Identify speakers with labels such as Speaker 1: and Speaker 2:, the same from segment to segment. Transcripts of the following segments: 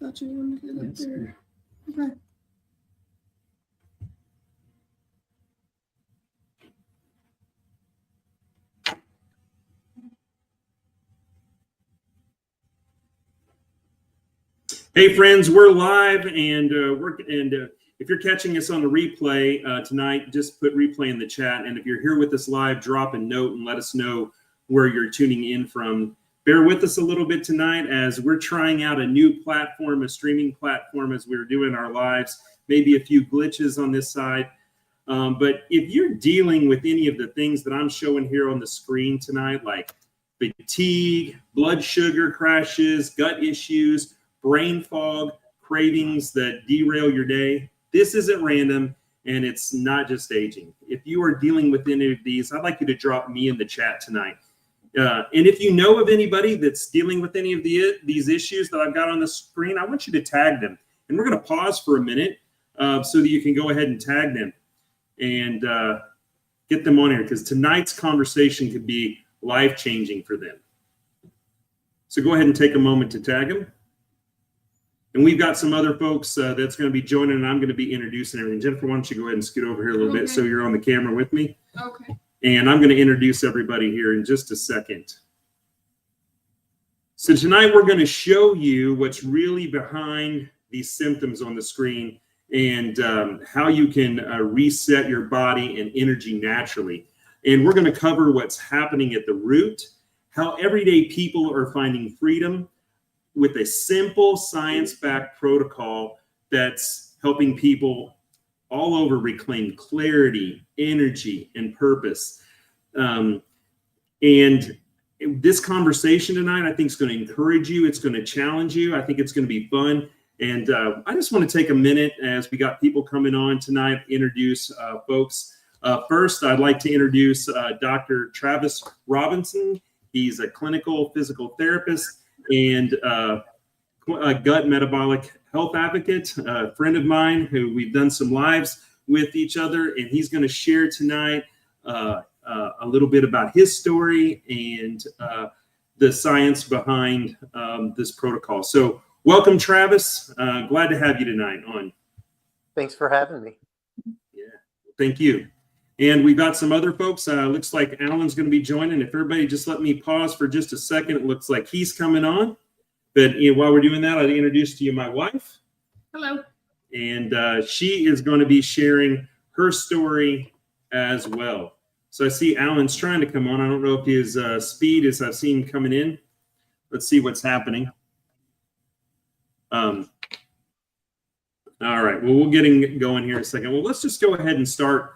Speaker 1: Thought you wanted to get up there. Okay.
Speaker 2: Hey friends, we're live, and if you're catching us on the replay tonight, just put replay in the chat. And if you're here with us live, drop a note and let us know where you're tuning in from. Bear with us a little bit tonight as we're trying out a new platform, a streaming platform, as we're doing our lives. Maybe a few glitches on this side. But if you're dealing with any of the things that I'm showing here on the screen tonight, like fatigue, blood sugar crashes, gut issues, brain fog, cravings that derail your day, this isn't random, and it's not just aging. If you are dealing with any of these, I'd like you to drop me in the chat tonight. And if you know of anybody that's dealing with any of these issues that I've got on the screen, I want you to tag them. And we're going to pause for a minute so that you can go ahead and tag them and get them on here, because tonight's conversation could be life-changing for them. So go ahead and take a moment to tag them. And we've got some other folks that's going to be joining, and I'm going to be introducing everything. Jennifer, why don't you go ahead and scoot over here a little bit so you're on the camera with me?
Speaker 1: Okay.
Speaker 2: And I'm going to introduce everybody here in just a second. So tonight we're going to show you what's really behind these symptoms on the screen, and how you can reset your body and energy naturally. And we're going to cover what's happening at the root, how everyday people are finding freedom with a simple science-backed protocol that's helping people all over reclaim clarity, energy, and purpose. And this conversation tonight, I think, is going to encourage you. It's going to challenge you. I think it's going to be fun. And I just want to take a minute, as we got people coming on tonight, introduce folks. First, I'd like to introduce Dr. Travis Robinson. He's a clinical physical therapist and a gut metabolic health advocate, a friend of mine who we've done some lives with each other, and he's going to share tonight a little bit about his story and the science behind this protocol. So welcome, Travis. Glad to have you tonight on.
Speaker 3: Thanks for having me.
Speaker 2: Yeah, thank you. And we've got some other folks. Looks like Alan's going to be joining. If everybody just let me pause for just a second, it looks like he's coming on. But while we're doing that, I'll introduce to you my wife.
Speaker 1: Hello.
Speaker 2: And she is going to be sharing her story as well. So I see Alan's trying to come on. I don't know if his speed is, I've seen him coming in. Let's see what's happening. All right. Well, we'll get going here in a second. Well, let's just go ahead and start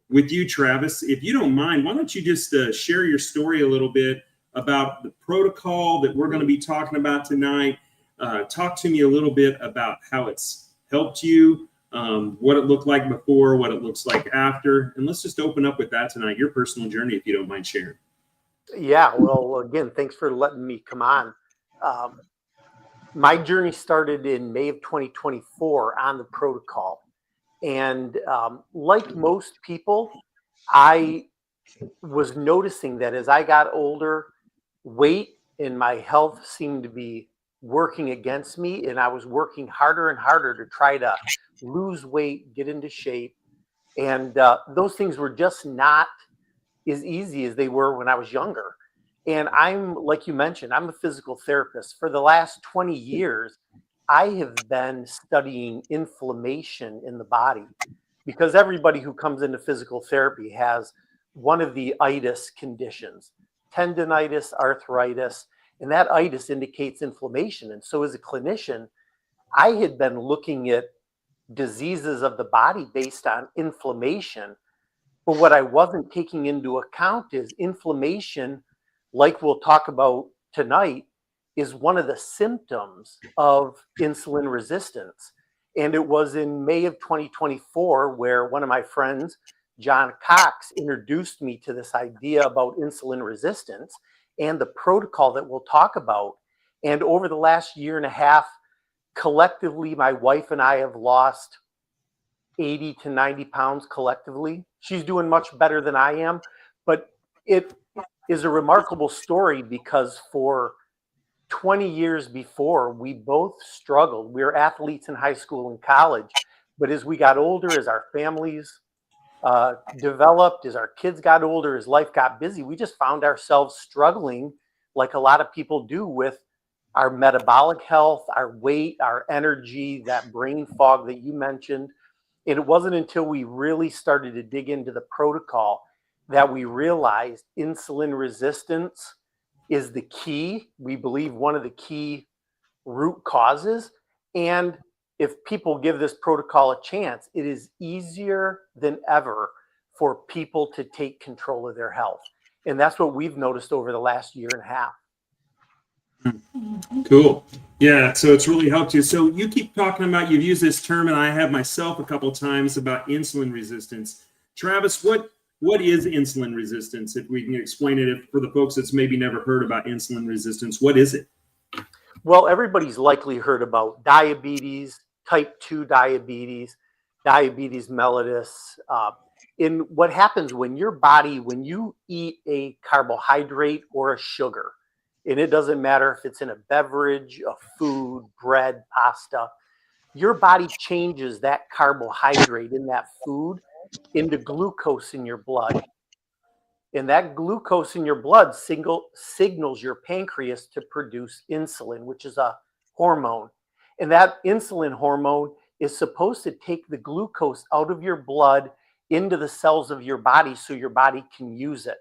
Speaker 2: with you, Travis. If you don't mind, why don't you just share your story a little bit about the protocol that we're going to be talking about tonight. Talk to me a little bit about how it's helped you, what it looked like before, what it looks like after. And let's just open up with that tonight, your personal journey, if you don't mind sharing.
Speaker 3: Yeah, well, again, thanks for letting me come on. My journey started in May of 2024 on the protocol. And like most people, I was noticing that as I got older, weight and my health seemed to be working against me. And I was working harder and harder to try to lose weight, get into shape. And those things were just not as easy as they were when I was younger. And I'm, like you mentioned, I'm a physical therapist. For the last 20 years, I have been studying inflammation in the body, because everybody who comes into physical therapy has one of the itis conditions, tendonitis, arthritis, and that itis indicates inflammation. And so as a clinician, I had been looking at diseases of the body based on inflammation. But what I wasn't taking into account is inflammation, like we'll talk about tonight, is one of the symptoms of insulin resistance. And it was in May of 2024 where one of my friends, John Cox, introduced me to this idea about insulin resistance and the protocol that we'll talk about. And over the last year and a half, collectively, my wife and I have lost 80 to 90 pounds collectively. She's doing much better than I am, but it is a remarkable story, because for 20 years before, we both struggled. We were athletes in high school and college, but as we got older, as our families developed, as our kids got older, as life got busy, we just found ourselves struggling like a lot of people do with our metabolic health, our weight, our energy, that brain fog that you mentioned. And it wasn't until we really started to dig into the protocol that we realized insulin resistance is the key. We believe one of the key root causes. And if people give this protocol a chance, it is easier than ever for people to take control of their health. And that's what we've noticed over the last year and a half.
Speaker 2: Cool. Yeah, so it's really helped you. So you keep talking about, you've used this term, and I have myself a couple of times, about insulin resistance. Travis, what is insulin resistance? If we can explain it for the folks that's maybe never heard about insulin resistance, what is it?
Speaker 3: Well, everybody's likely heard about diabetes, type 2 diabetes, diabetes mellitus. And what happens when your body, when you eat a carbohydrate or a sugar, and it doesn't matter if it's in a beverage, a food, bread, pasta, your body changes that carbohydrate in that food into glucose in your blood. And that glucose in your blood signals your pancreas to produce insulin, which is a hormone. And that insulin hormone is supposed to take the glucose out of your blood into the cells of your body so your body can use it.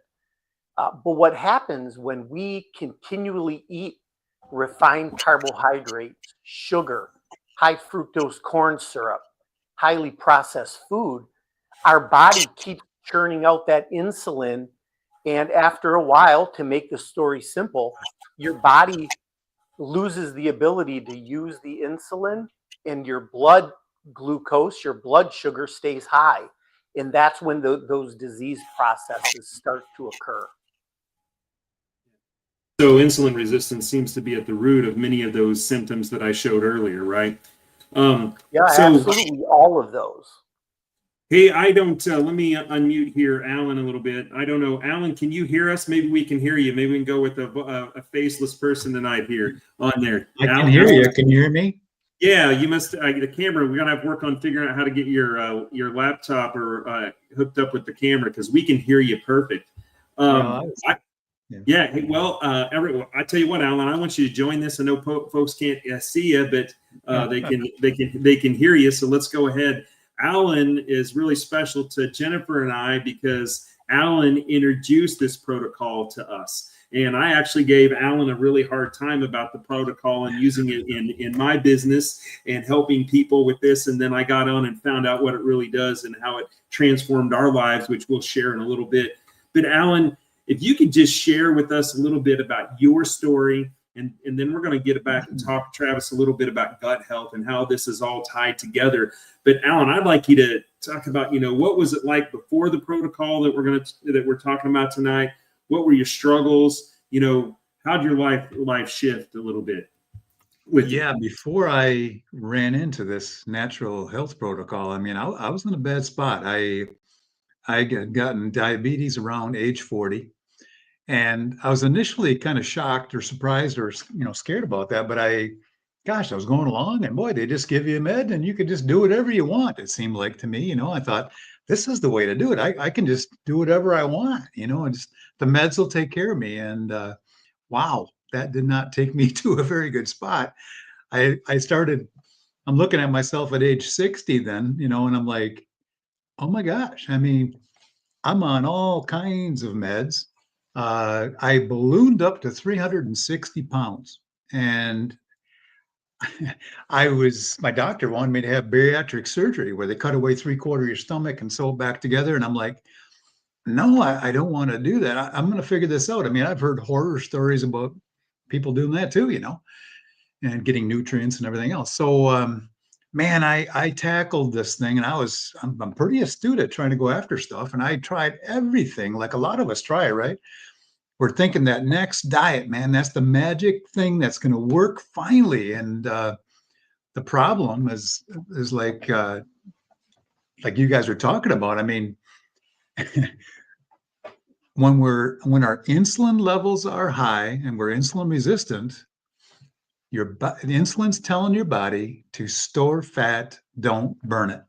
Speaker 3: But what happens when we continually eat refined carbohydrates, sugar, high fructose corn syrup, highly processed food, our body keeps churning out that insulin. And after a while, to make the story simple, your body loses the ability to use the insulin, and your blood glucose, your blood sugar, stays high. And that's when those disease processes start to occur.
Speaker 2: So insulin resistance seems to be at the root of many of those symptoms that I showed earlier, right?
Speaker 3: Yeah, absolutely, all of those.
Speaker 2: Hey, I don't, let me unmute here, Alan, a little bit. I don't know, Alan, can you hear us? Maybe we can hear you. Maybe we can go with a faceless person tonight here on there.
Speaker 4: I can hear you. Can you hear me?
Speaker 2: Yeah, you must, the camera, we're gonna have work on figuring out how to get your laptop or hooked up with the camera, because we can hear you perfect. Yeah. Hey, well, I tell you what, Alan, I want you to join this. I know folks can't see you, but they can hear you. So let's go ahead. Alan is really special to Jennifer and I because Alan introduced this protocol to us. And I actually gave Alan a really hard time about the protocol and using it in my business and helping people with this. And then I got on and found out what it really does and how it transformed our lives, which we'll share in a little bit. But Alan, if you could just share with us a little bit about your story, and then we're going to get back and talk, Travis, a little bit about gut health and how this is all tied together. But Alan, I'd like you to talk about, what was it like before the protocol that we're talking about tonight? What were your struggles? How'd your life shift a little bit?
Speaker 4: Before I ran into this natural health protocol, I was in a bad spot. I had gotten diabetes around age 40. And I was initially kind of shocked or surprised or, scared about that. But I was going along, and boy, they just give you a med and you could just do whatever you want. It seemed like to me, I thought this is the way to do it. I can just do whatever I want, and just the meds will take care of me. And wow, that did not take me to a very good spot. I'm looking at myself at age 60 then, and I'm like, oh my gosh, I'm on all kinds of meds. I ballooned up to 360 pounds, and my doctor wanted me to have bariatric surgery where they cut away 3/4 of your stomach and sew it back together. And I'm like, no, I don't want to do that. I'm going to figure this out. I've heard horror stories about people doing that too, and getting nutrients and everything else. So, man, I tackled this thing, and I'm pretty astute at trying to go after stuff. And I tried everything like a lot of us try, right? We're thinking that next diet, man, that's the magic thing that's going to work finally. And the problem is like you guys are talking about. When our insulin levels are high and we're insulin resistant, insulin's telling your body to store fat, don't burn it.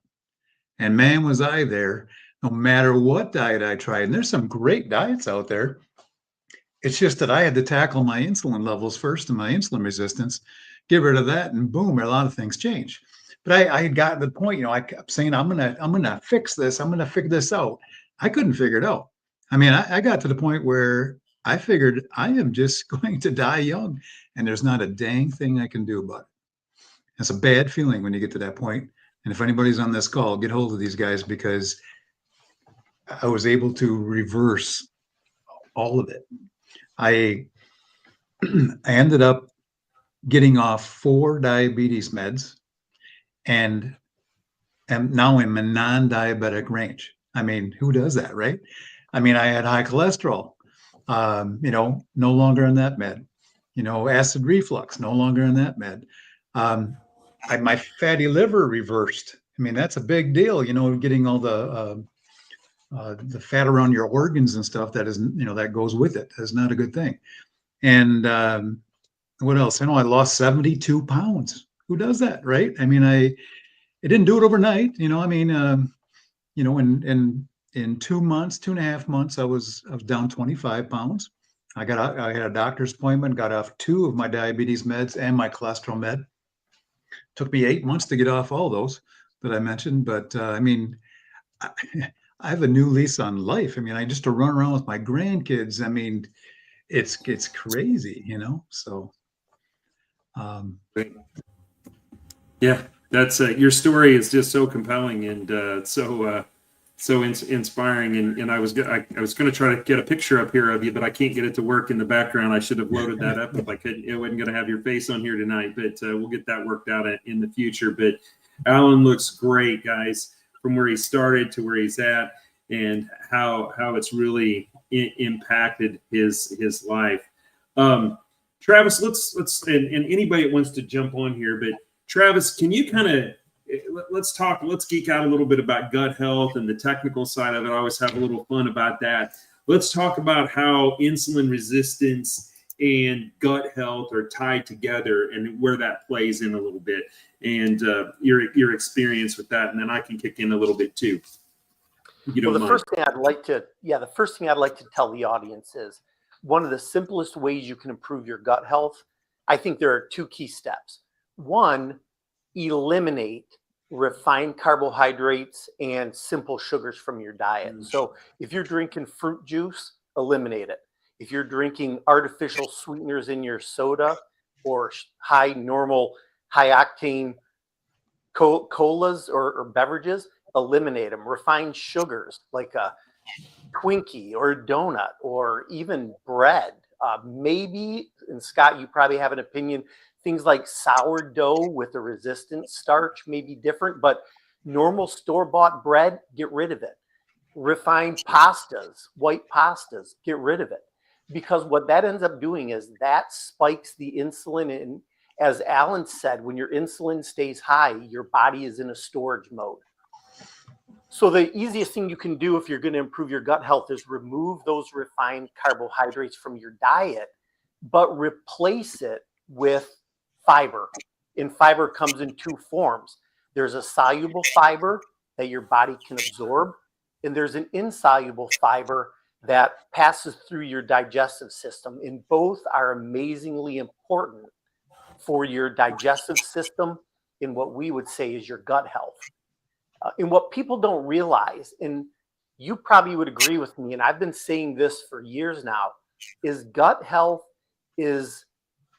Speaker 4: And man, was I there, no matter what diet I tried. And there's some great diets out there. It's just that I had to tackle my insulin levels first and my insulin resistance, get rid of that, and boom, a lot of things change. But I had gotten to the point, I kept saying, I'm gonna fix this. I'm gonna figure this out. I couldn't figure it out. I mean, I got to the point where I figured I am just going to die young, and there's not a dang thing I can do about it. It's a bad feeling when you get to that point. And if anybody's on this call, get hold of these guys, because I was able to reverse all of it. I ended up getting off 4 diabetes meds, and now I'm in non-diabetic range. I mean, who does that, right? I mean, I had high cholesterol, no longer on that med. Acid reflux, no on that med. My fatty liver reversed. I mean, that's a big deal, getting all the fat around your organs and stuff that isn't, that goes with it. That's not a good thing. And what else? I lost 72 pounds. Who does that, right? I mean, it didn't do it overnight. In 2 months, 2.5 months, I was down 25 pounds. I had a doctor's appointment, got off 2 of my diabetes meds and my cholesterol med. Took me 8 months to get off all those that I mentioned. But I have a new lease on life. I mean, I just to run around with my grandkids. I mean, it's crazy, So,
Speaker 2: Yeah, that's your story is just so compelling and so inspiring. And I was going to try to get a picture up here of you, but I can't get it to work in the background. I should have loaded that up if I could. It wasn't going to have your face on here tonight, but we'll get that worked out in the future. But Alan looks great, guys, from where he started to where he's at, and how it's really impacted his life. Travis, let's and anybody that wants to jump on here, but Travis, can you kind of let's geek out a little bit about gut health and the technical side of it. I always have a little fun about that. Let's talk about how insulin resistance and gut health are tied together and where that plays in a little bit, and your experience with that, and then I can kick in a little bit too.
Speaker 3: The first thing I'd like to tell the audience is one of the simplest ways you can improve your gut health. I think there are 2 key steps. One, eliminate refined carbohydrates and simple sugars from your diet. So if you're drinking fruit juice, eliminate it. If you're drinking artificial sweeteners in your soda or high octane colas or beverages, eliminate them. Refined sugars like a Twinkie or a donut or even bread. Maybe, and Scott, you probably have an opinion, things like sourdough with a resistant starch may be different, but normal store-bought bread, get rid of it. Refined pastas, white pastas, get rid of it. Because what that ends up doing is that spikes the insulin. And as Alan said, when your insulin stays high, your body is in a storage mode. So the easiest thing you can do if you're going to improve your gut health is remove those refined carbohydrates from your diet, but replace it with fiber. And fiber comes in 2 forms. There's a soluble fiber that your body can absorb, and there's an insoluble fiber that passes through your digestive system. And both are amazingly important for your digestive system in what we would say is your gut health. And what people don't realize, and you probably would agree with me, and I've been saying this for years now, is gut health is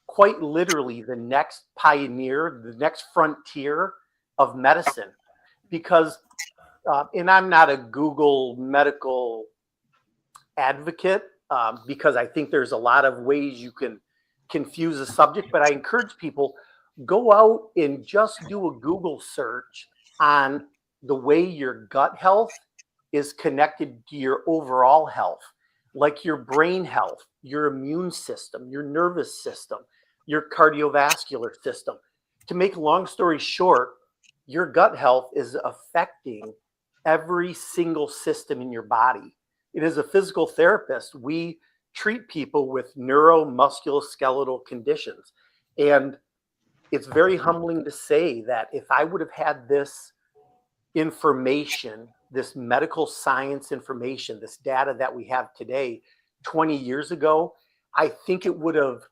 Speaker 3: quite literally the next pioneer, the next frontier of medicine. Because, and I'm not a Google medical advocate, because I think there's a lot of ways you can confuse the subject, but I encourage people, go out and just do a Google search on the way your gut health is connected to your overall health, like your brain health, your immune system, your nervous system, your cardiovascular system. To make a long story short, your gut health is affecting every single system in your body. And as a physical therapist, we treat people with neuromusculoskeletal conditions. And it's very humbling to say that if I would have had this information, this medical science information, this data that we have today 20 years ago, I think it would have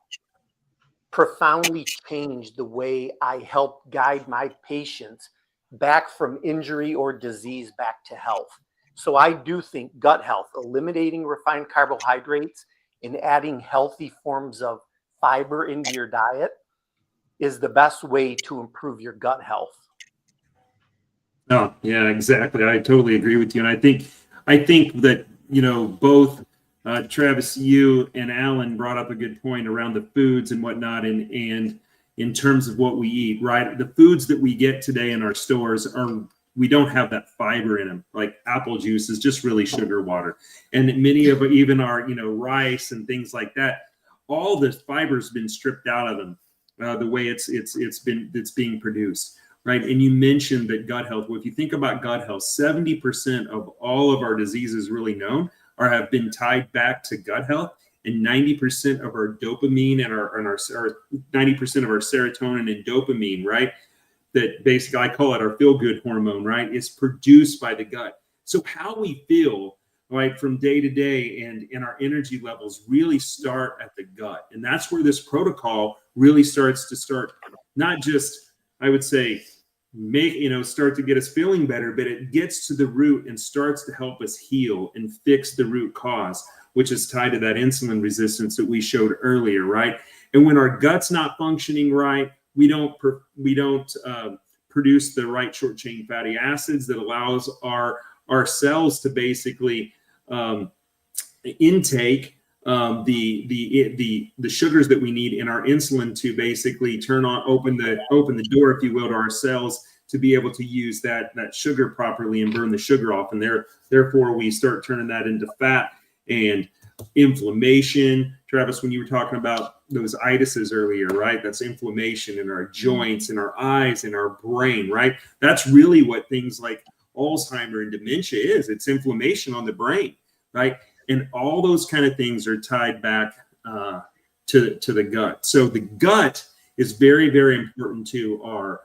Speaker 3: profoundly changed the way I help guide my patients back from injury or disease back to health. So I do think gut health, eliminating refined carbohydrates and adding healthy forms of fiber into your diet is the best way to improve your gut health.
Speaker 2: Oh, yeah, exactly. I totally agree with you. And I think that, both Travis, you and Alan brought up a good point around the foods and whatnot. And in terms of what we eat, right? The foods that we get today in our stores we don't have that fiber in them. Like apple juice is just really sugar water. And many of even our, rice and things like that, all the fiber's been stripped out of them, the way it's being produced. Right. And you mentioned that gut health. Well, if you think about gut health, 70% of all of our diseases really known have been tied back to gut health. And 90% of our dopamine and our 90% of our serotonin and dopamine, right? That basically I call it our feel-good hormone, right? Is produced by the gut. So how we feel, right, from day to day and in our energy levels really start at the gut. And that's where this protocol really starts not just, I would say, start to get us feeling better, but it gets to the root and starts to help us heal and fix the root cause, which is tied to that insulin resistance that we showed earlier, right? And when our gut's not functioning right, we don't produce the right short chain fatty acids that allows our cells to basically intake the sugars that we need in our insulin to basically open the door, if you will, to our cells to be able to use that sugar properly and burn the sugar off. And therefore we start turning that into fat and inflammation. Travis, when you were talking about those itises earlier, right? That's inflammation in our joints, in our eyes, in our brain, right? That's really what things like Alzheimer and dementia is. It's inflammation on the brain, right? And all those kind of things are tied back to the gut. So the gut is very, very important to our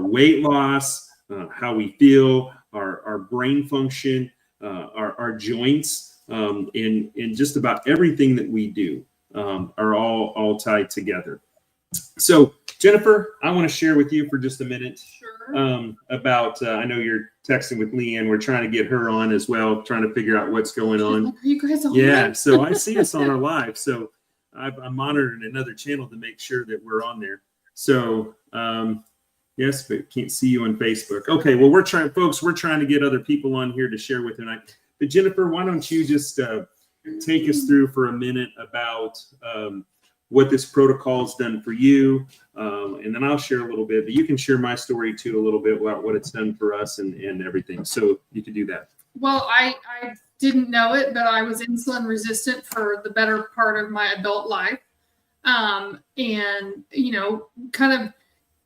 Speaker 2: weight loss, how we feel, our brain function, our joints, and just about everything that we do are all tied together. So Jennifer, I want to share with you for just a minute.
Speaker 1: Sure.
Speaker 2: About I know you're texting with Leanne. We're trying to get her on as well, trying to figure out what's going on.
Speaker 1: Are you guys on?
Speaker 2: Yeah, so I see us on our live. So I'm monitoring another channel to make sure that we're on there. So yes, but can't see you on Facebook. Okay, well we're trying to get other people on here to share with tonight. But Jennifer, why don't you just take us through for a minute about what this protocol has done for you, and then I'll share a little bit. But you can share my story too a little bit about what it's done for us and everything. So you can do that.
Speaker 1: Well, I didn't know it, but I was insulin resistant for the better part of my adult life. And, kind of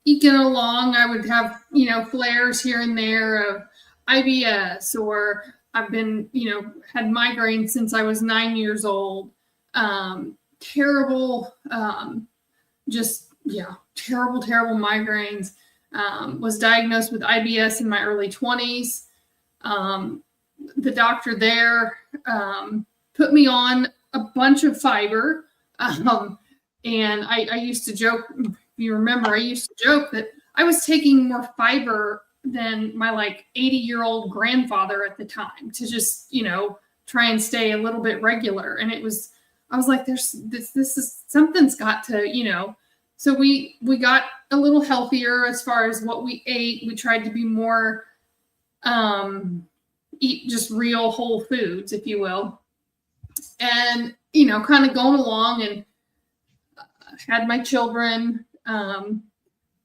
Speaker 1: eking along, I would have, flares here and there of IBS, or I've been, had migraines since I was 9 years old. Terrible, terrible migraines. Was diagnosed with IBS in my early 20s. The doctor there put me on a bunch of fiber. And I used to joke, if you remember, that I was taking more fiber than my 80-year-old grandfather at the time to just, try and stay a little bit regular. And I was like, this is something's got to, so we got a little healthier as far as what we ate. We tried to be more, eat just real whole foods, if you will. And, kind of going along, and had my children,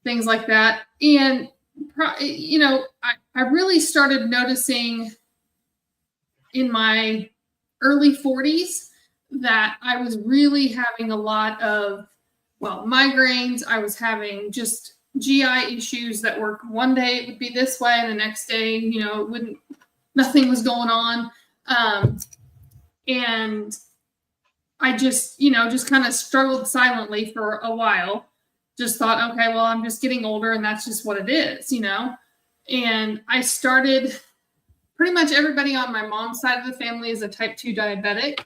Speaker 1: things like that. And, I really started noticing in my early 40s that I was really having a lot of, migraines. I was having just GI issues that were one day it would be this way, and the next day, nothing was going on. And I just, just kind of struggled silently for a while. Just thought, okay, well, I'm just getting older and that's just what it is, And I started, pretty much everybody on my mom's side of the family is a type 2 diabetic.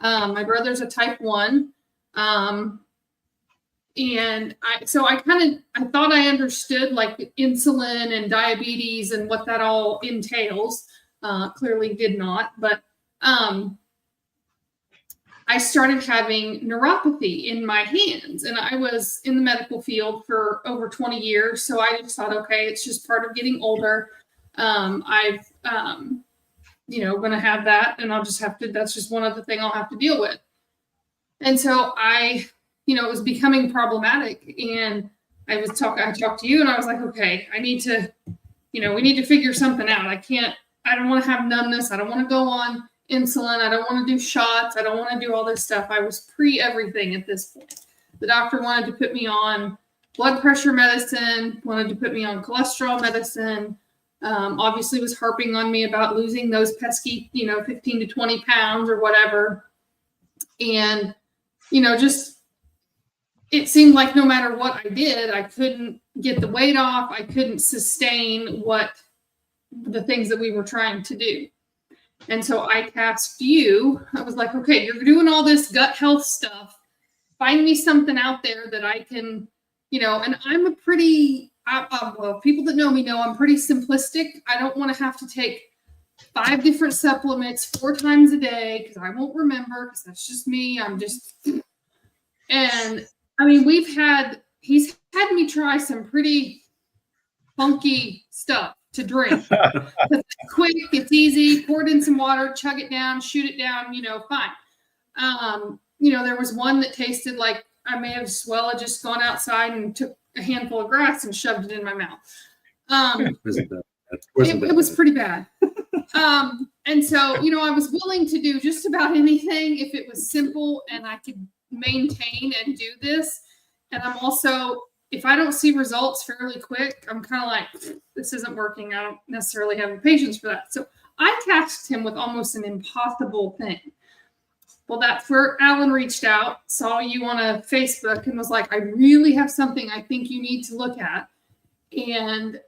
Speaker 1: My brother's a type 1. And I thought I understood like insulin and diabetes and what that all entails. Clearly did not, but I started having neuropathy in my hands, and I was in the medical field for over 20 years. So I just thought, okay, it's just part of getting older. I've, going to have that, and I'll just have to, that's just one other thing I'll have to deal with. And so it was becoming problematic, and I talked to you, and I was like, okay, I need to, we need to figure something out. I don't want to have numbness. I don't want to go on insulin. I don't want to do shots. I don't want to do all this stuff. I was pre everything at this point. The doctor wanted to put me on blood pressure medicine, wanted to put me on cholesterol medicine. Obviously was harping on me about losing those pesky, 15 to 20 pounds or whatever. And, just, it seemed like no matter what I did, I couldn't get the weight off. I couldn't sustain the things that we were trying to do. And so I tasked you. I was like, okay, you're doing all this gut health stuff. Find me something out there that I can, and I'm a pretty, well, people that know me know I'm pretty simplistic. I don't want to have to take 5 different supplements 4 times a day because I won't remember, because that's just me. And I mean, he's had me try some pretty funky stuff to drink. It's quick, it's easy, pour it in some water, chug it down, shoot it down, fine. There was one that tasted like I may have just gone outside and took a handful of grass and shoved it in my mouth. It was pretty bad. And so, I was willing to do just about anything if it was simple and I could maintain and do this. And I'm also, if I don't see results fairly quick, I'm kind of like, this isn't working. I don't necessarily have the patience for that. So I tasked him with almost an impossible thing. Well, that's where Alan reached out, saw you on a Facebook, and was like, I really have something I think you need to look at. And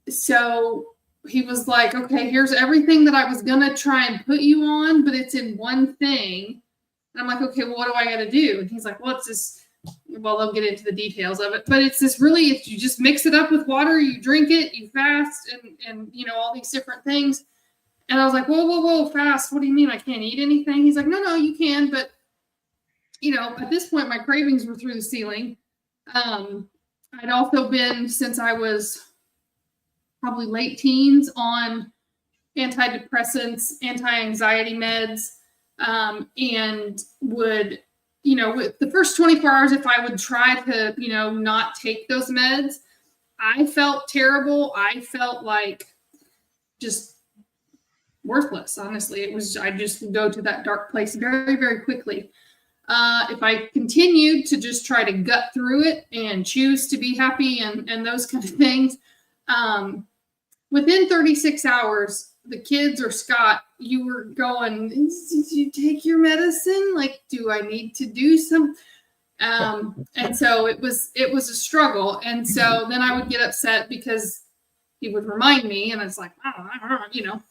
Speaker 1: so he was like, okay, here's everything that I was going to try and put you on, but it's in one thing. And I'm like, okay, well, what do I got to do? And he's like, well, it's this. Well, they'll get into the details of it, but it's this really, if you just mix it up with water, you drink it, you fast, and all these different things. And I was like, whoa, fast. What do you mean I can't eat anything? He's like, no, you can. But, at this point, my cravings were through the ceiling. I'd also been, since I was probably late teens, on antidepressants, anti-anxiety meds, and would, with the first 24 hours, if I would try to, not take those meds, I felt terrible. I felt like just worthless. Honestly, I just go to that dark place very, very quickly. If I continued to just try to gut through it and choose to be happy and those kind of things, within 36 hours, the kids or Scott, you were going, did you take your medicine? Like, do I need to do some? And so it was a struggle. And so then I would get upset because he would remind me, and it's like,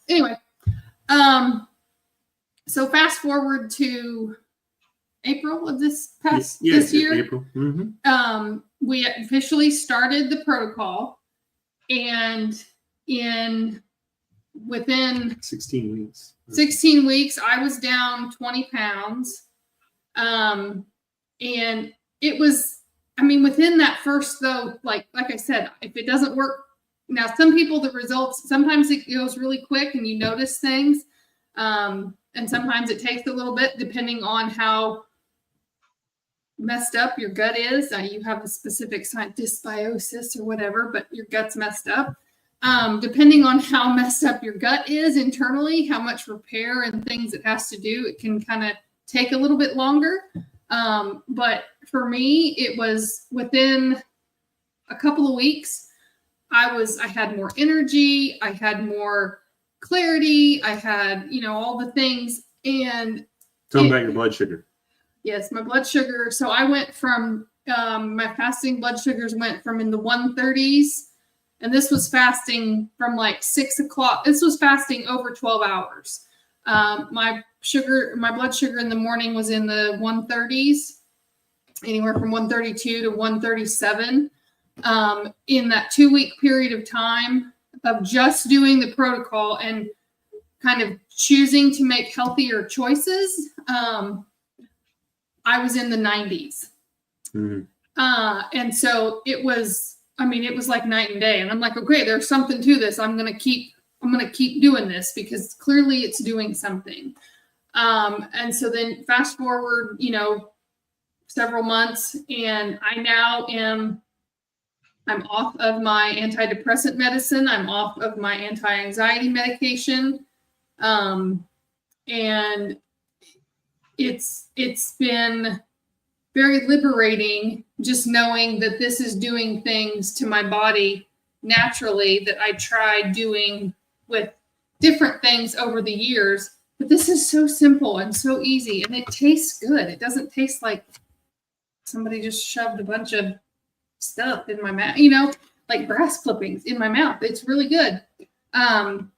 Speaker 1: anyway. So fast forward to April of this year.
Speaker 2: April. Mm-hmm.
Speaker 1: We officially started the protocol, and within 16 weeks, I was down 20 pounds. And it was, within that first, though, like I said, if it doesn't work, now some people, the results, sometimes it goes really quick and you notice things. And sometimes it takes a little bit depending on how messed up your gut is. You have a specific sign, dysbiosis or whatever, but your gut's messed up. Depending on how messed up your gut is internally, how much repair and things it has to do, it can kind of take a little bit longer. But for me, it was within a couple of weeks, I had more energy, I had more clarity, I had, all the things. And
Speaker 2: tell me about your blood sugar.
Speaker 1: Yes, my blood sugar. So I went from my fasting blood sugars went from in the 130s, and this was fasting from like 6 o'clock. This was fasting over 12 hours. My blood sugar in the morning was in the 130s, anywhere from 132 to 137. In that 2-week period of time of just doing the protocol and kind of choosing to make healthier choices, I was in the 90s.
Speaker 2: Mm-hmm.
Speaker 1: And so it was like night and day. And I'm like, okay, there's something to this. I'm going to keep doing this because clearly it's doing something. And so then fast forward, several months, and I'm off of my antidepressant medicine. I'm off of my anti-anxiety medication. And it's been very liberating just knowing that this is doing things to my body naturally that I tried doing with different things over the years. But this is so simple and so easy, and it tastes good. It doesn't taste like somebody just shoved a bunch of stuff in my mouth, like grass clippings in my mouth. It's really good. And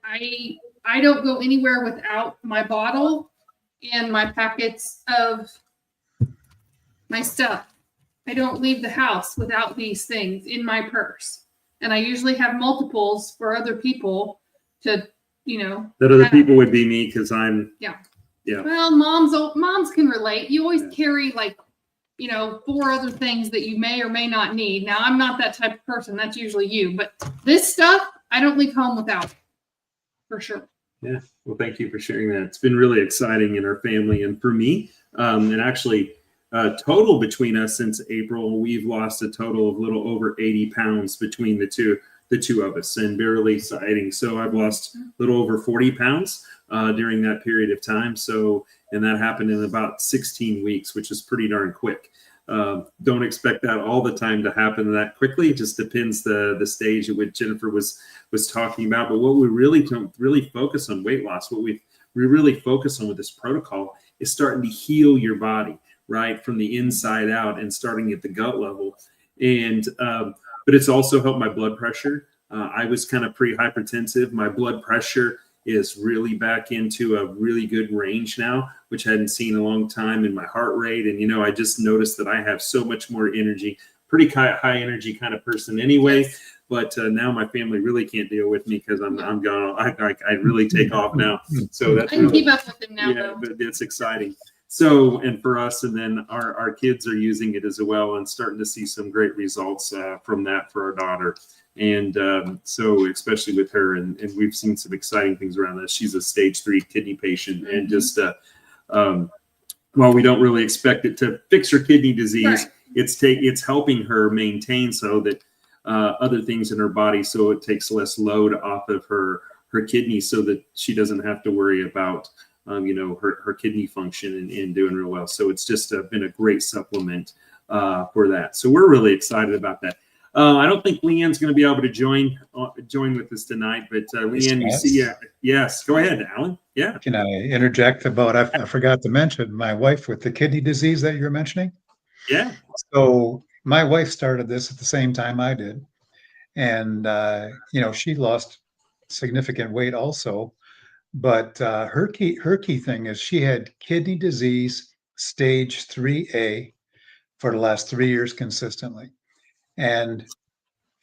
Speaker 1: I don't go anywhere without my bottle and my packets of my stuff. I don't leave the house without these things in my purse. And I usually have multiples for other people to,
Speaker 2: That other people would be me because I'm.
Speaker 1: Yeah.
Speaker 2: Yeah.
Speaker 1: Well, moms can relate. You always carry 4 other things that you may or may not need. Now, I'm not that type of person. That's usually you. But this stuff, I don't leave home without, for sure.
Speaker 2: Yeah. Well, thank you for sharing that. It's been really exciting in our family and for me. And actually, total between us since April, we've lost a total of a little over 80 pounds between the two of us, and barely exciting. So I've lost a little over 40 pounds during that period of time. So, and that happened in about 16 weeks, which is pretty darn quick. Don't expect that all the time to happen that quickly. It just depends the stage at which Jennifer was talking about. But what we really don't focus on weight loss, what we really focus on with this protocol is starting to heal your body, right, from the inside out and starting at the gut level. And but it's also helped my blood pressure. I was kind of pre-hypertensive. My blood pressure is really back into a really good range now, which I hadn't seen in a long time, in my heart rate. And, I just noticed that I have so much more energy, pretty high energy kind of person anyway. Yes. But now my family really can't deal with me because I'm gone. I really take off now. So that's
Speaker 1: I can keep up with them now.
Speaker 2: Yeah, but it's exciting. So, and for us, and then our kids are using it as well and starting to see some great results from that for our daughter. And so especially with her, and we've seen some exciting things around this. She's a stage 3 kidney patient. Mm-hmm. And just while we don't really expect it to fix her kidney disease, right, it's helping her maintain so that other things in her body, so it takes less load off of her kidneys, so that she doesn't have to worry about her kidney function and doing real well. So it's just been a great supplement for that. So we're really excited about that. I don't think Leanne's going to be able to join with us tonight, but Leanne, you see, yes, go ahead, Alan. Yeah.
Speaker 4: Can I interject about, I forgot to mention my wife with the kidney disease that you were mentioning?
Speaker 2: Yeah.
Speaker 4: So my wife started this at the same time I did. And, she lost significant weight also. But her key thing is she had kidney disease stage 3A for the last 3 years consistently. And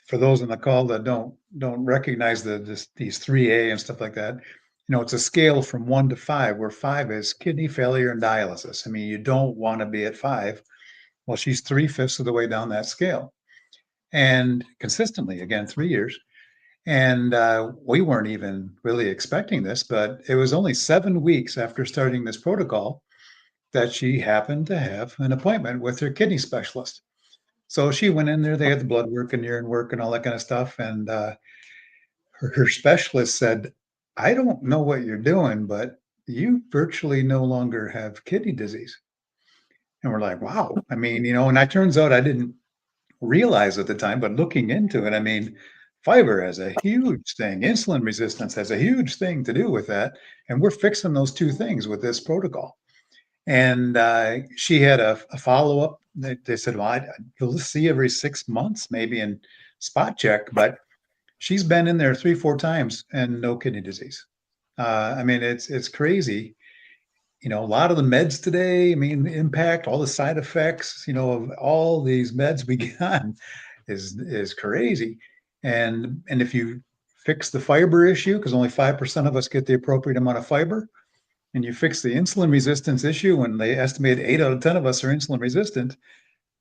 Speaker 4: for those on the call that don't recognize these 3A and stuff like that, it's a scale from 1 to 5, where 5 is kidney failure and dialysis. I mean, you don't want to be at 5. Well, she's 3/5 of the way down that scale, and consistently, again, 3 years. And we weren't even really expecting this, but it was only 7 weeks after starting this protocol that she happened to have an appointment with her kidney specialist. So she went in there, they had the blood work and urine work and all that kind of stuff. And her specialist said, I don't know what you're doing, but you virtually no longer have kidney disease. And we're like, wow. I mean, and that turns out I didn't realize at the time, but looking into it, I mean, fiber has a huge thing. Insulin resistance has a huge thing to do with that. And we're fixing those two things with this protocol. And she had a follow-up. They said, well, you'll see every 6 months, maybe in spot check, but she's been in there 3-4 times and no kidney disease. I mean, it's crazy. You know, a lot of the meds today, I mean, the impact, all the side effects, you know, of all these meds we get on is crazy. And if you fix the fiber issue, because only 5% of us get the appropriate amount of fiber, and you fix the insulin resistance issue, when they estimate 8 out of 10 of us are insulin resistant,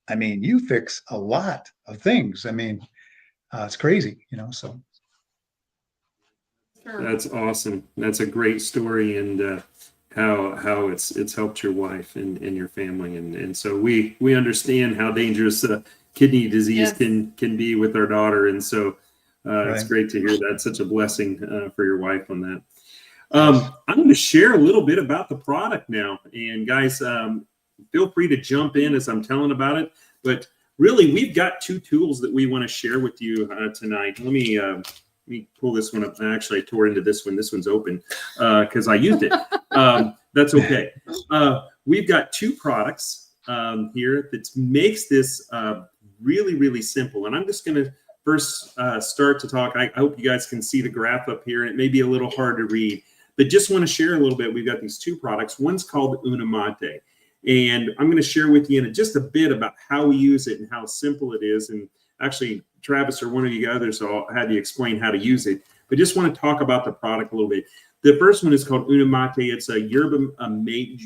Speaker 4: I mean, you fix a lot of things. I mean, it's crazy, you know, so.
Speaker 1: Sure.
Speaker 2: That's awesome. That's a great story, and how it's helped your wife and your family, and so we understand how dangerous kidney disease can be with our daughter, and so it's great to hear that. Such a blessing for your wife on that. I'm going to share a little bit about the product now, and guys, feel free to jump in as I'm telling about it. But really, we've got 2 tools that we want to share with you tonight. Let me pull this one up. Actually, I tore into this one. This one's open because I used it. That's okay. We've got 2 products here that makes this really, really simple. And I'm just going to first start to talk. I hope you guys can see the graph up here, and it may be a little hard to read, but just want to share a little bit. We've got these 2 products. One's called Unamate, and I'm going to share with you in just a bit about how we use it and how simple it is. And actually, Travis or one of you others, I'll have you explain how to use it, but just want to talk about the product a little bit. The first one is called Unamate. It's a yerba mate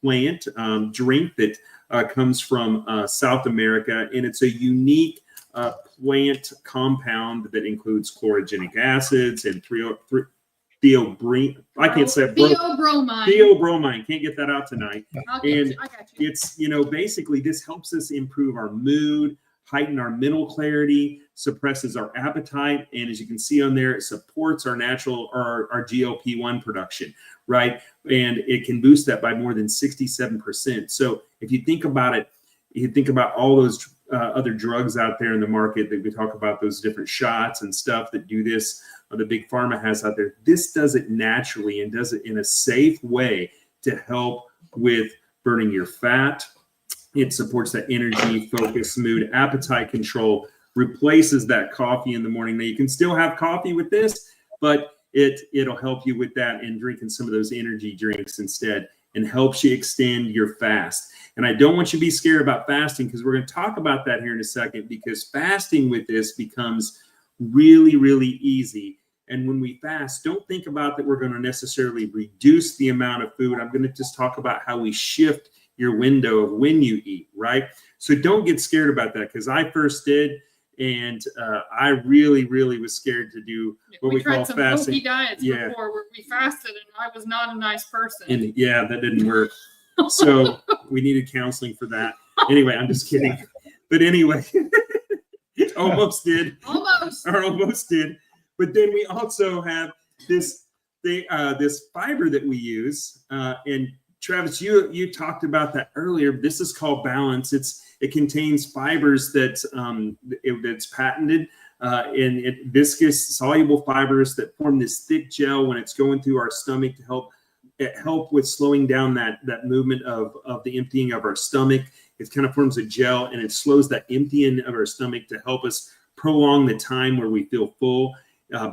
Speaker 2: plant drink that comes from South America, and it's a unique plant compound that includes chlorogenic acids and theobromine. I can't say it. Theobromine. Can't get that out tonight.
Speaker 1: I got you.
Speaker 2: It's, you know, basically this helps us improve our mood, heighten our mental clarity, suppresses our appetite, and as you can see on there, it supports our natural our GLP-1 production, right? And it can boost that by more than 67%. So if you think about it, you think about all those other drugs out there in the market that we talk about, those different shots and stuff that do this, or the big pharma has out there. This does it naturally and does it in a safe way to help with burning your fat. It supports that energy, focus, mood, appetite control, replaces that coffee in the morning. Now, you can still have coffee with this, but it'll help you with that and drinking some of those energy drinks instead, and helps you extend your fast. And I don't want you to be scared about fasting, because we're going to talk about that here in a second, because fasting with this becomes really, really easy. And when we fast, don't think about that we're going to necessarily reduce the amount of food. I'm going to just talk about how we shift your window of when you eat, right? So don't get scared about that, because I first did, and I really, really was scared to do what we call fasting. We tried some
Speaker 1: hokey diets before where we fasted, and I was not a nice person.
Speaker 2: And yeah, that didn't work. So we needed counseling for that. Anyway, I'm just kidding. But anyway, almost did. Almost did. But then we also have this fiber that we use, and Travis, you talked about that earlier. This is called Balance. It contains fibers that's patented, and viscous soluble fibers that form this thick gel when it's going through our stomach to help with slowing down that movement of the emptying of our stomach. It kind of forms a gel, and it slows that emptying of our stomach to help us prolong the time where we feel full.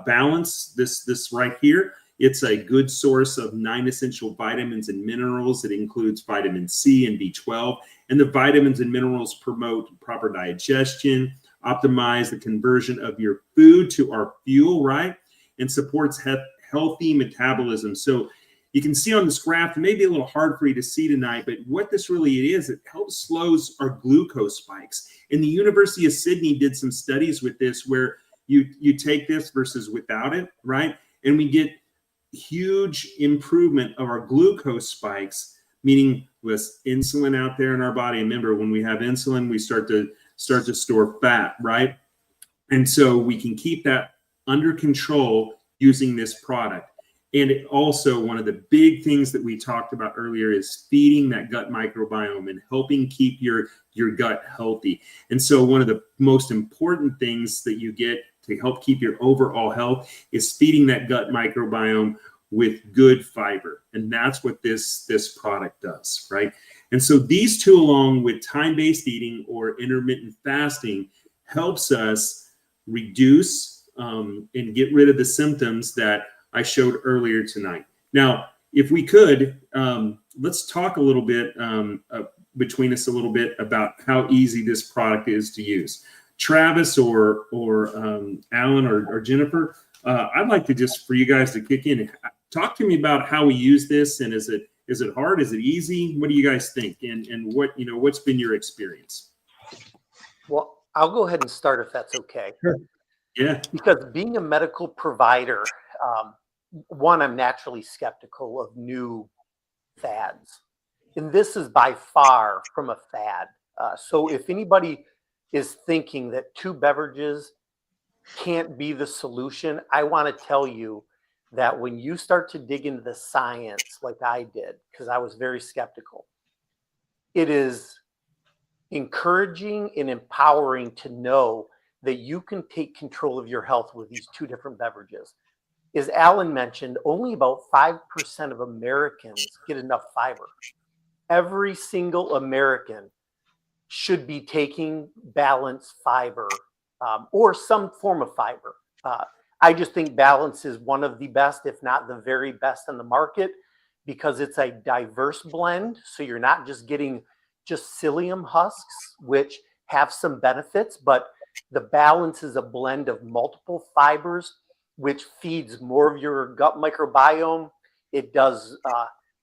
Speaker 2: Balance, this right here, it's a good source of 9 essential vitamins and minerals. It includes vitamin C and B12. And the vitamins and minerals promote proper digestion, optimize the conversion of your food to our fuel, right? And supports healthy metabolism. So you can see on this graph, it may be a little hard for you to see tonight, but what this really is, it helps slows our glucose spikes. And the University of Sydney did some studies with this where you take this versus without it, right? And we get huge improvement of our glucose spikes, meaning with insulin out there in our body. Remember, when we have insulin, we start to store fat, right? And so we can keep that under control using this product. And it also, one of the big things that we talked about earlier is feeding that gut microbiome and helping keep your gut healthy. And so one of the most important things that you get to help keep your overall health is feeding that gut microbiome with good fiber. And that's what this product does, right? And so these two, along with time-based eating or intermittent fasting, helps us reduce and get rid of the symptoms that I showed earlier tonight. Now, if we could, let's talk a little bit between us a little bit about how easy this product is to use. Travis or Alan or Jennifer, I'd like to just for you guys to kick in and talk to me about how we use this, and is it hard? Is it easy? What do you guys think? And what's been your experience?
Speaker 3: Well, I'll go ahead and start if that's okay.
Speaker 2: Sure. Yeah.
Speaker 3: Because being a medical provider, one, I'm naturally skeptical of new fads. And this is by far from a fad. So if anybody is thinking that 2 beverages can't be the solution, I want to tell you that when you start to dig into the science like I did, because I was very skeptical, it is encouraging and empowering to know that you can take control of your health with these 2 different beverages. As Alan mentioned, only about 5% of Americans get enough fiber. Every single American should be taking balanced fiber or some form of fiber. I just think balance is one of the best, if not the very best on the market, because it's a diverse blend. So you're not just getting just psyllium husks, which have some benefits, but the balance is a blend of multiple fibers, which feeds more of your gut microbiome. It does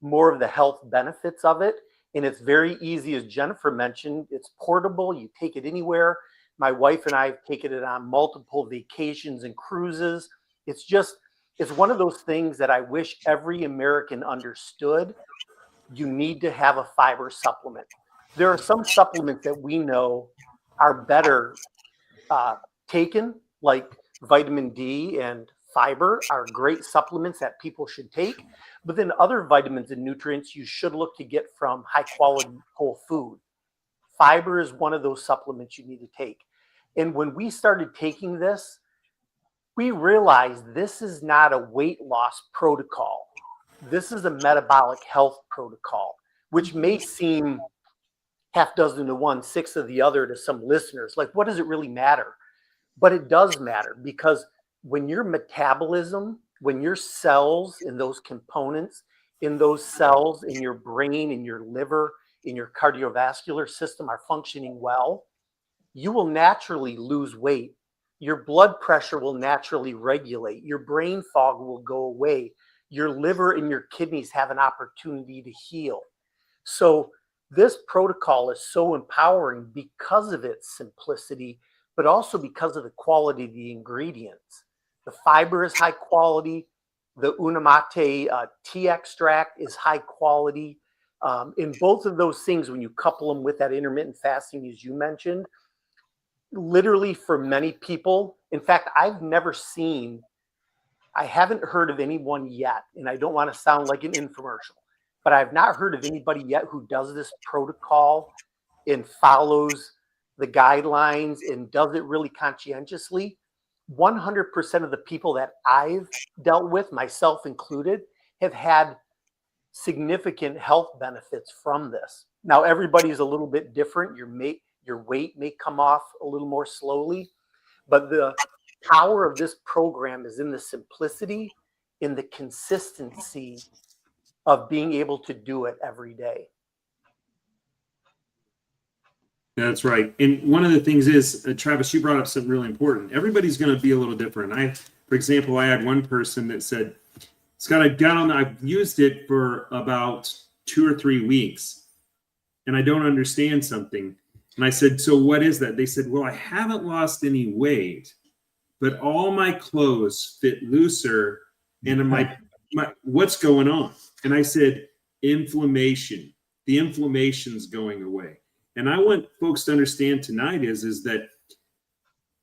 Speaker 3: more of the health benefits of it. And it's very easy, as Jennifer mentioned. It's portable. You take it anywhere. My wife and I have taken it on multiple vacations and cruises. It's one of those things that I wish every American understood. You need to have a fiber supplement. There are some supplements that we know are better taken, like vitamin D and fiber are great supplements that people should take. But then other vitamins and nutrients you should look to get from high quality whole food. Fiber is one of those supplements you need to take. And when we started taking this, we realized this is not a weight loss protocol. This is a metabolic health protocol, which may seem half dozen to one, 6 of the other to some listeners. Like, what does it really matter? But it does matter, because when your metabolism, when your cells and those components in those cells in your brain, in your liver, in your cardiovascular system are functioning well, you will naturally lose weight. Your blood pressure will naturally regulate. Your brain fog will go away. Your liver and your kidneys have an opportunity to heal. So this protocol is so empowering because of its simplicity, but also because of the quality of the ingredients. The fiber is high quality. The Unamate tea extract is high quality. In both of those things, when you couple them with that intermittent fasting, as you mentioned, literally for many people, in fact, I haven't heard of anyone yet, and I don't want to sound like an infomercial, but I've not heard of anybody yet who does this protocol and follows the guidelines and does it really conscientiously. 100% of the people that I've dealt with, myself included, have had significant health benefits from this. Now, everybody's a little bit different. Your weight may come off a little more slowly, but the power of this program is in the simplicity, in the consistency of being able to do it every day.
Speaker 2: That's right. And one of the things is, Travis, you brought up something really important. Everybody's going to be a little different. For example, I had one person that said, Scott, I've used it for about 2 or 3 weeks and I don't understand something. And I said, so what is that? They said, well, I haven't lost any weight, but all my clothes fit looser. And what's going on? And I said, inflammation. The inflammation's going away. And I want folks to understand tonight is that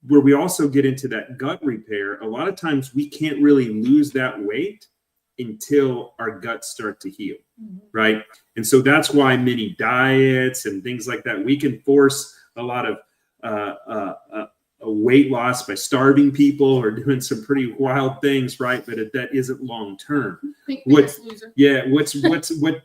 Speaker 2: where we also get into that gut repair, a lot of times we can't really lose that weight until our guts start to heal, right? And so that's why many diets and things like that, we can force a lot of a weight loss by starving people or doing some pretty wild things, right? But that isn't long term. What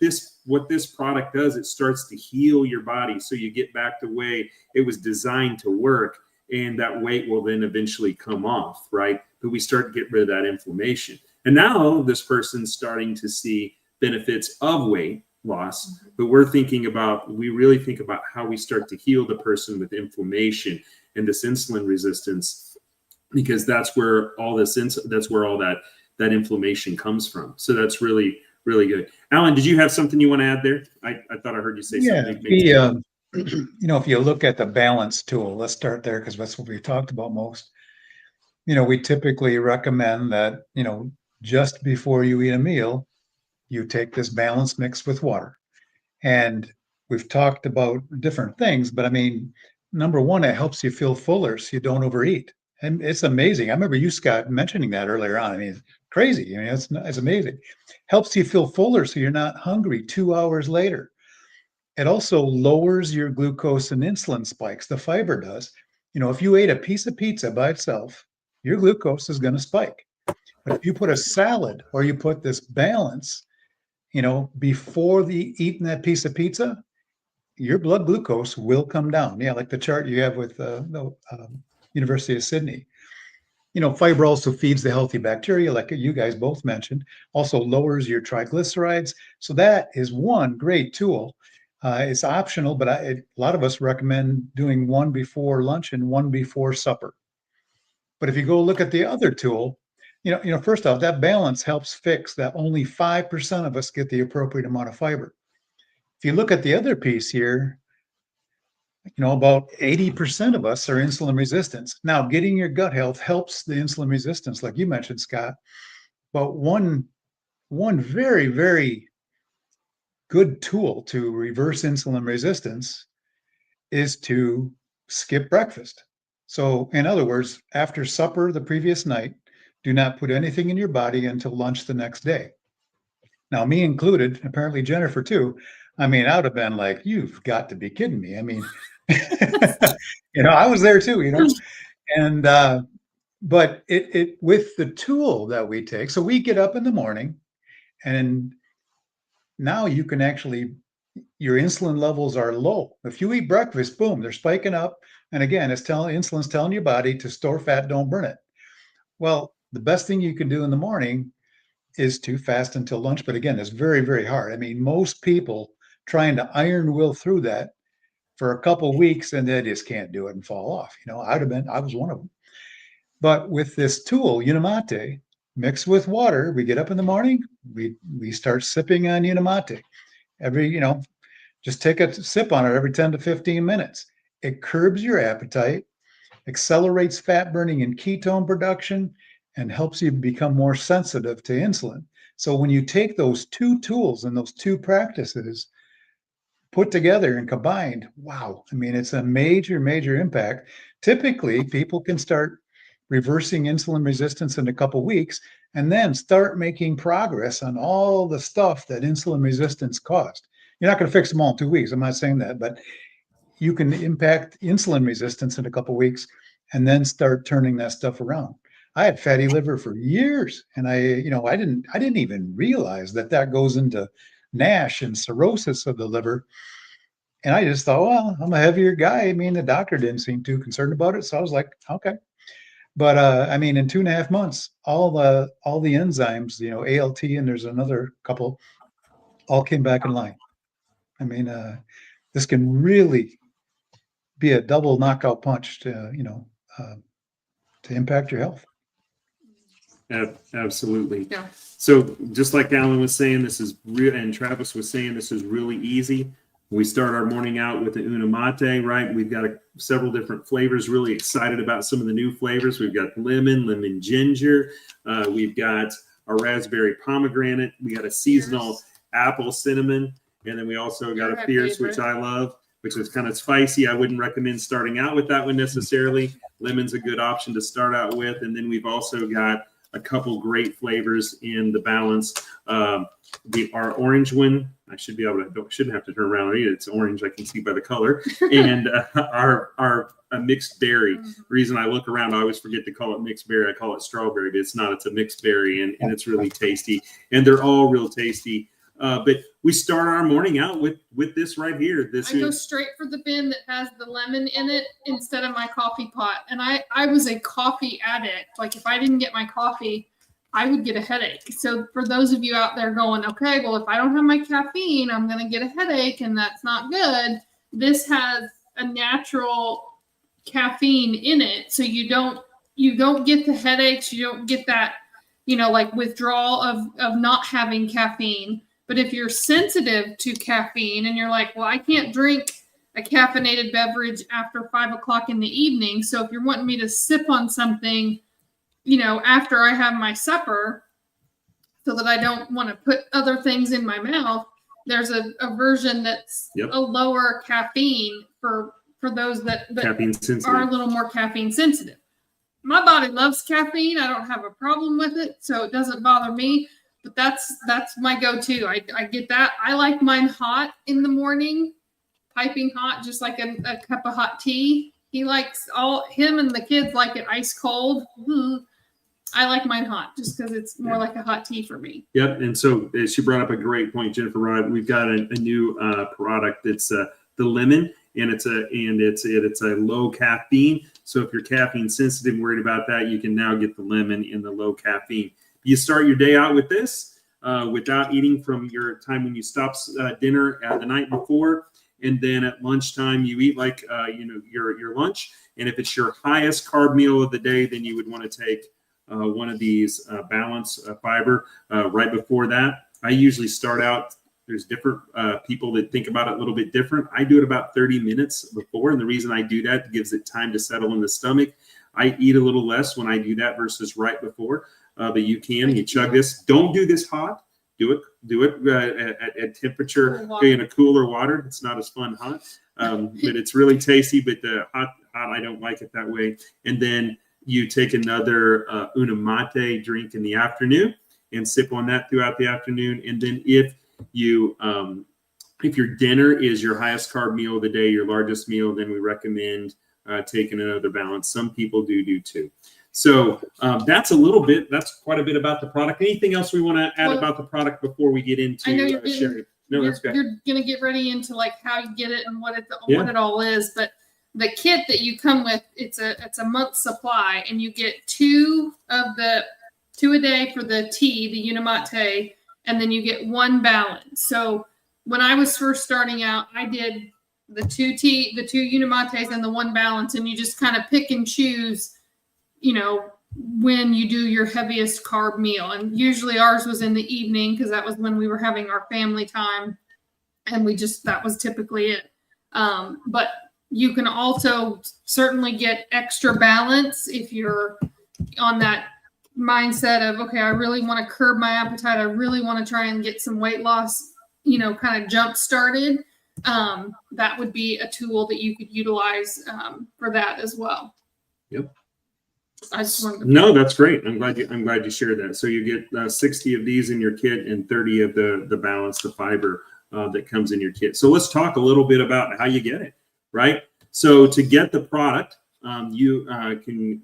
Speaker 2: this product does, it starts to heal your body, so you get back the way it was designed to work, and that weight will then eventually come off, right? But we start to get rid of that inflammation, and now this person's starting to see benefits of weight loss. But we really think about how we start to heal the person with inflammation and this insulin resistance, because that's where all that inflammation comes from. So that's really, really good. Alan, did you have something you want to add there? I thought I heard you say something.
Speaker 4: If you look at the balance tool, let's start there because that's what we've talked about most. We typically recommend that, just before you eat a meal, you take this balance mixed with water. And we've talked about different things, but I mean, number one, it helps you feel fuller so you don't overeat. And it's amazing. I remember you, Scott, mentioning that earlier on. I mean, it's crazy. I mean, it's amazing. Helps you feel fuller so you're not hungry 2 hours later. It also lowers your glucose and insulin spikes. The fiber does. If you ate a piece of pizza by itself, your glucose is going to spike. But if you put a salad or you put this balance, before eating that piece of pizza, your blood glucose will come down. Yeah, like the chart you have with the University of Sydney. Fiber also feeds the healthy bacteria, like you guys both mentioned, also lowers your triglycerides. So that is one great tool. It's optional, but a lot of us recommend doing one before lunch and one before supper. But if you go look at the other tool, first off, that balance helps fix that only 5% of us get the appropriate amount of fiber. If you look at the other piece here, about 80% of us are insulin resistant. Now, getting your gut health helps the insulin resistance, like you mentioned, Scott. But one very, very good tool to reverse insulin resistance is to skip breakfast. So, in other words, after supper the previous night, do not put anything in your body until lunch the next day. Now, me included, apparently Jennifer too. I mean, I would have been like, you've got to be kidding me. I mean, I was there too, and, but it with the tool that we take, so we get up in the morning and now you can actually, your insulin levels are low. If you eat breakfast, boom, they're spiking up. And again, insulin's telling your body to store fat, don't burn it. Well, the best thing you can do in the morning is to fast until lunch. But again, it's very, very hard. I mean, most people trying to iron will through that for a couple of weeks and they just can't do it and fall off. I was one of them. But with this tool, Unimate, mixed with water, we get up in the morning, we start sipping on Unimate. Just take a sip on it every 10 to 15 minutes. It curbs your appetite, accelerates fat burning and ketone production, and helps you become more sensitive to insulin. So when you take those two tools and those two practices put together and combined, wow, I mean, it's a major, major impact. Typically, people can start reversing insulin resistance in a couple of weeks and then start making progress on all the stuff that insulin resistance caused. You're not going to fix them all in 2 weeks. I'm not saying that, but you can impact insulin resistance in a couple of weeks and then start turning that stuff around. I had fatty liver for years, and I didn't even realize that goes into NASH and cirrhosis of the liver. And I just thought, well, I'm a heavier guy. I mean, the doctor didn't seem too concerned about it. So I was like, okay. But I mean, in 2.5 months, all the enzymes, ALT, and there's another couple, all came back in line. I mean, this can really be a double knockout punch to impact your health.
Speaker 2: Absolutely.
Speaker 1: Yeah.
Speaker 2: So just like Alan was saying, this is real, and Travis was saying, this is really easy. We start our morning out with the Unimate, right? We've got several different flavors. Really excited about some of the new flavors. We've got lemon ginger. We've got a raspberry pomegranate. We got a seasonal apple cinnamon. And then we also got a fierce, which I love, which is kind of spicy. I wouldn't recommend starting out with that one necessarily. Lemon's a good option to start out with. And then we've also got a couple great flavors in the balance. Our orange one, I should be able to, shouldn't have to turn around and eat it. It's orange. I can see by the color. And our mixed berry. The reason I look around, I always forget to call it mixed berry. I call it strawberry, but it's not. It's a mixed berry, and it's really tasty. And they're all real tasty. But we start our morning out with this right here.
Speaker 1: I go straight for the bin that has the lemon in it instead of my coffee pot. And I was a coffee addict. Like if I didn't get my coffee, I would get a headache. So for those of you out there going, okay, well, if I don't have my caffeine, I'm going to get a headache, and that's not good. This has a natural caffeine in it, so you don't get the headaches. You don't get that, like withdrawal of not having caffeine. But if you're sensitive to caffeine and you're like, well, I can't drink a caffeinated beverage after 5 o'clock in the evening. So if you're wanting me to sip on something, after I have my supper, so that I don't want to put other things in my mouth, there's a version that's a lower caffeine for those that
Speaker 2: caffeine sensitive,
Speaker 1: are a little more caffeine sensitive. My body loves caffeine. I don't have a problem with it, so it doesn't bother me. But that's my go-to. I get that. I like mine hot in the morning, piping hot, just like a cup of hot tea. Him and the kids like it ice cold. I like mine hot just because it's more like a hot tea for me.
Speaker 2: Yep. And so she brought up a great point, Jennifer. We've got a new product that's the lemon, and it's a low caffeine. So if you're caffeine sensitive and worried about that, you can now get the lemon in the low caffeine. You start your day out with this without eating from your time when you stop dinner the night before, and then at lunchtime you eat like your lunch. And if it's your highest carb meal of the day, then you would want to take one of these balanced fiber right before that. I usually start out. There's different people that think about it a little bit different. I do it about 30 minutes before, and the reason I do that gives it time to settle in the stomach. I eat a little less when I do that versus right before. But you chug this. Don't do this hot. Do it at temperature in a cooler water. It's not as fun hot, but it's really tasty. But the hot, I don't like it that way. And then you take another una mate drink in the afternoon and sip on that throughout the afternoon. And then if your dinner is your highest carb meal of the day, your largest meal, then we recommend taking another balance. Some people do too. So that's quite a bit about the product. Anything else we want to add about the product before we get into sharing? No, that's good. You're
Speaker 1: going to get ready into like how you get it and what it all is. But the kit that you come with, it's a month's supply, and you get two a day for the tea, the Unimate, and then you get one balance. So when I was first starting out, I did the two Unimates and the one balance, and you just kind of pick and choose, when you do your heaviest carb meal. And usually ours was in the evening because that was when we were having our family time, and that was typically it. But you can also certainly get extra balance if you're on that mindset of, okay, I really want to curb my appetite. I really want to try and get some weight loss, kind of jump started. That would be a tool that you could utilize for that as well.
Speaker 2: Yep.
Speaker 1: I just wanted to
Speaker 2: No, that's great. I'm glad you shared that. So you get 60 of these in your kit and 30 of the balance, the fiber that comes in your kit. So let's talk a little bit about how you get it, right? So to get the product, you can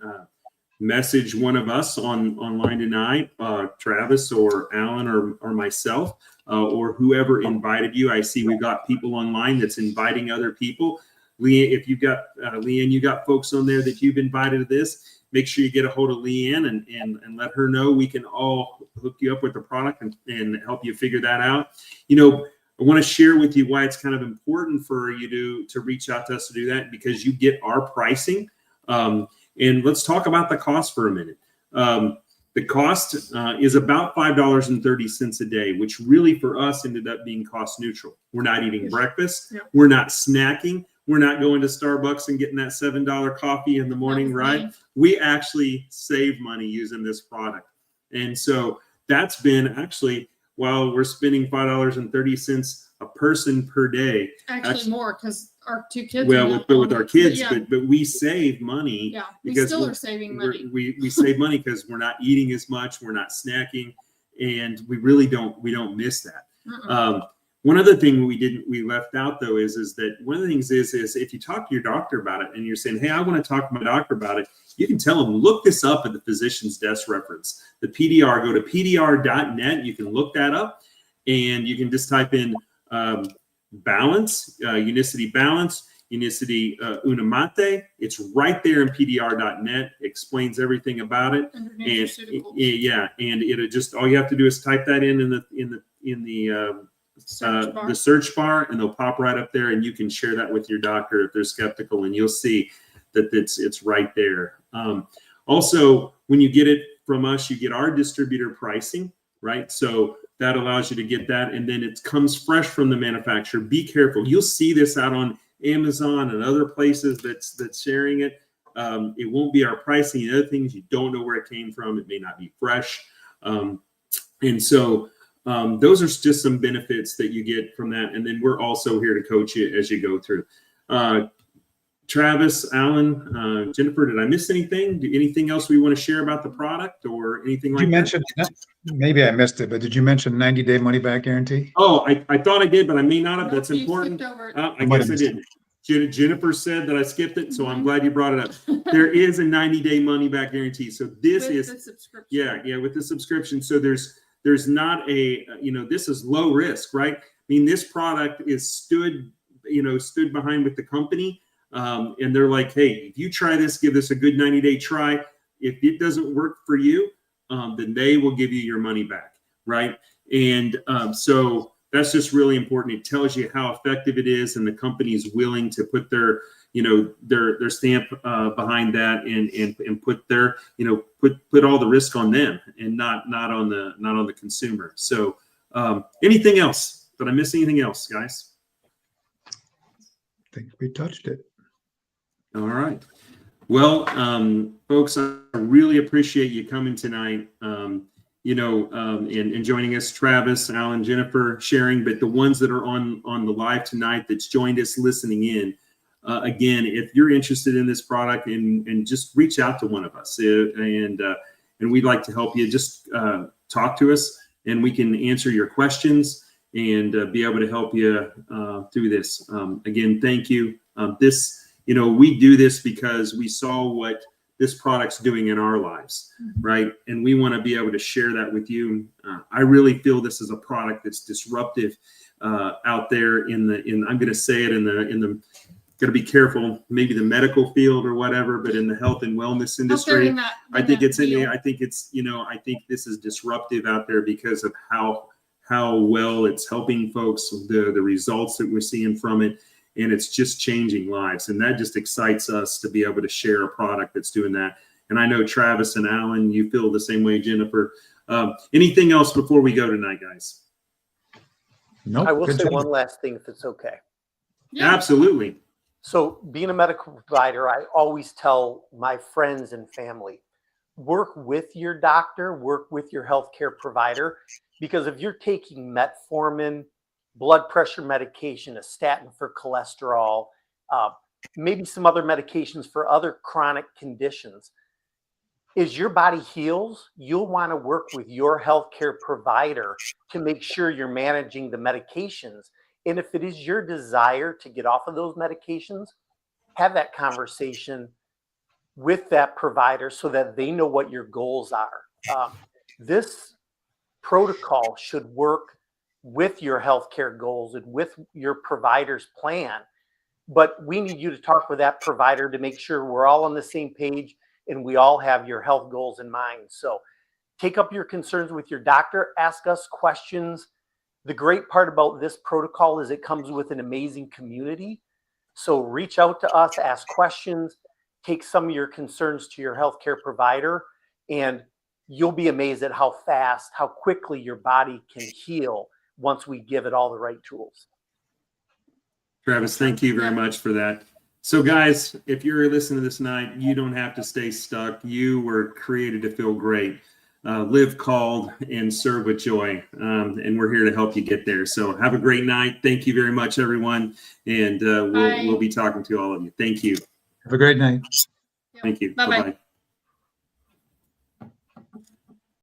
Speaker 2: message one of us online tonight, Travis or Alan or myself, or whoever invited you. I see we've got people online that's inviting other people. Leanne, if you've got Leanne, you got folks on there that you've invited to this. Make sure you get a hold of Leanne and let her know. We can all hook you up with the product and help you figure that out. I want to share with you why it's kind of important for you to reach out to us to do that, because you get our pricing. And let's talk about the cost for a minute. The cost is about $5.30 a day, which really for us ended up being cost neutral. We're not eating breakfast. Yep. We're not snacking. We're not going to Starbucks and getting that $7 coffee in the morning, right? We actually save money using this product. And so that's been actually, while we're spending $5.30 a person per day.
Speaker 1: Actually more, because our two kids.
Speaker 2: Well, with our kids, but we save money.
Speaker 1: Yeah, we still are saving money.
Speaker 2: We save money because we're not eating as much, we're not snacking, and we really don't miss that. One other thing we left out though is that one of the things is if you talk to your doctor about it and you're saying, hey, I want to talk to my doctor about it, you can tell them, look this up at the physician's desk reference, the PDR. Go to pdr.net. You can look that up, and you can just type in balance, unicity balance, unicity unamate. It's right there in pdr.net. Explains everything about it. And it'll just, all you have to do is type that in the search bar, and they'll pop right up there, and you can share that with your doctor if they're skeptical, and you'll see that it's right there. Also, when you get it from us, you get our distributor pricing, right? So that allows you to get that, and then it comes fresh from the manufacturer. Be careful. You'll see this out on Amazon and other places that's sharing it. It won't be our pricing. And other things, you don't know where it came from. It may not be fresh. And so those are just some benefits that you get from that. And then we're also here to coach you as you go through. Travis, Alan, Jennifer, did I miss anything? Anything else we want to share about the product or anything like that?
Speaker 4: You mentioned, maybe I missed it, but did you mention 90-day money-back guarantee?
Speaker 2: Oh, I thought I did, but I may not have. That's
Speaker 1: You
Speaker 2: important.
Speaker 1: skipped over it.
Speaker 2: I guess I did. Jennifer said that I skipped it, so I'm glad you brought it up. There is a 90-day money-back guarantee. So this
Speaker 1: With
Speaker 2: is
Speaker 1: the subscription.
Speaker 2: yeah, with the subscription. So there's not a, this is low risk, right? I mean, this product is stood behind with the company. And they're like, hey, if you try this, give this a good 90-day try. If it doesn't work for you, then they will give you your money back, right? And so that's just really important. It tells you how effective it is, and the company is willing to put their stamp behind that and put their, put all the risk on them and not on the consumer. So anything else? Did I miss anything else, guys?
Speaker 4: I think we touched it.
Speaker 2: All right. Well, folks, I really appreciate you coming tonight, and joining us, Travis, Alan, Jennifer, sharing, but the ones that are on the live tonight that's joined us listening in, again, if you're interested in this product, and just reach out to one of us, and we'd like to help you. Just talk to us, and we can answer your questions and be able to help you through this. Again, thank you. We do this because we saw what this product's doing in our lives, right? And we want to be able to share that with you. I really feel this is a product that's disruptive out there I'm going to say it got to be careful, maybe the medical field or whatever, but in the health and wellness industry, I think this is disruptive out there because of how well it's helping folks, the results that we're seeing from it. And it's just changing lives. And that just excites us to be able to share a product that's doing that. And I know Travis and Alan, you feel the same way, Jennifer. Anything else before we go tonight, guys?
Speaker 4: No.
Speaker 3: I will say one last thing, if it's okay.
Speaker 2: Yeah. Absolutely.
Speaker 3: So being a medical provider, I always tell my friends and family, work with your doctor, work with your healthcare provider, because if you're taking metformin, blood pressure medication, a statin for cholesterol, maybe some other medications for other chronic conditions, as your body heals, you'll want to work with your healthcare provider to make sure you're managing the medications. And if it is your desire to get off of those medications, have that conversation with that provider so that they know what your goals are. This protocol should work with your healthcare goals and with your provider's plan. But we need you to talk with that provider to make sure we're all on the same page and we all have your health goals in mind. So take up your concerns with your doctor, ask us questions. The great part about this protocol is it comes with an amazing community. So reach out to us, ask questions, take some of your concerns to your healthcare provider, and you'll be amazed at how fast, how quickly your body can heal once we give it all the right tools.
Speaker 2: Travis, thank you very much for that. So guys, if you're listening to this tonight, you don't have to stay stuck. You were created to feel great. Live called and serve with joy. And we're here to help you get there. So have a great night. Thank you very much, everyone. And we'll be talking to all of you. Thank you.
Speaker 4: Have a great night.
Speaker 2: Thank you.
Speaker 1: Bye-bye.
Speaker 2: Bye-bye.